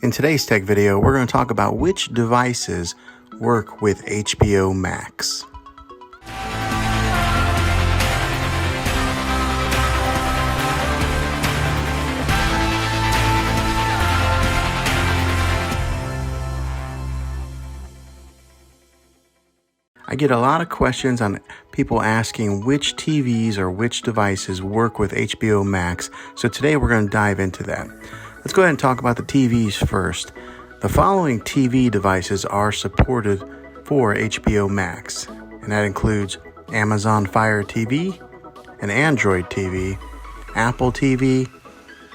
In today's tech video, we're going to talk about which devices work with HBO Max. I get a lot of questions on people asking which TVs or which devices work with HBO Max, so today we're going to dive into that. Let's go ahead and talk about the TVs first. The following TV devices are supported for HBO Max, and that includes Amazon Fire TV, an Android TV, Apple TV,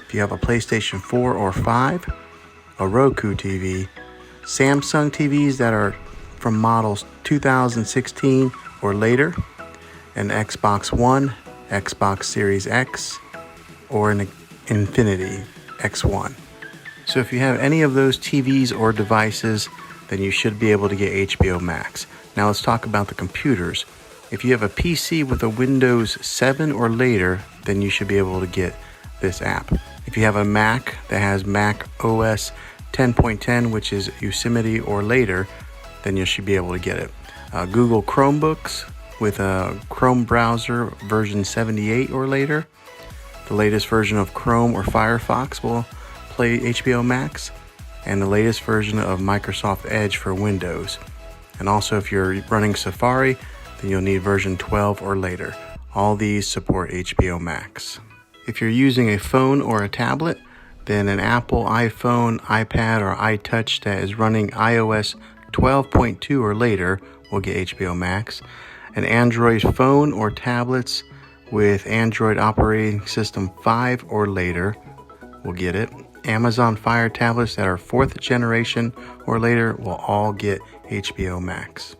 if you have a PlayStation 4 or 5, a Roku TV, Samsung TVs that are from models 2016 or later, an Xbox One, Xbox Series X, or an Infinity X1. So if you have any of those TVs or devices, then you should be able to get HBO Max. Now let's talk about the computers. If you have a PC with a Windows 7 or later, then you should be able to get this app. If you have a Mac that has Mac OS 10.10, which is Yosemite or later, then you should be able to get it. Google Chromebooks with a Chrome browser version 78 or later. The latest version of Chrome or Firefox will play HBO Max, and the latest version of Microsoft Edge for Windows. And also if you're running Safari, then you'll need version 12 or later. All these support HBO Max. If you're using a phone or a tablet, then an Apple iPhone, iPad, or iTouch that is running iOS 12.2 or later will get HBO Max. An Android phone or tablets with Android operating system 5 or later will get it. Amazon Fire tablets that are 4th generation or later will all get HBO Max.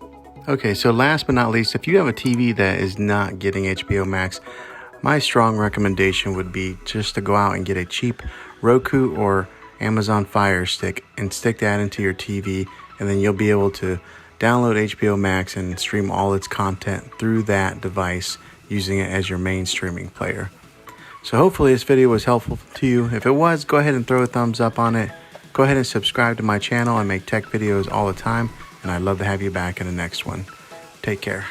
Okay, so last but not least, if you have a TV that is not getting HBO Max, my strong recommendation would be just to go out and get a cheap Roku or Amazon Fire Stick and stick that into your TV, and then you'll be able to download HBO Max and stream all its content through that device using it as your main streaming player. So hopefully this video was helpful to you. If it was, go ahead and throw a thumbs up on it. Go ahead and subscribe to my channel. I make tech videos all the time, and I'd love to have you back in the next one. Take care.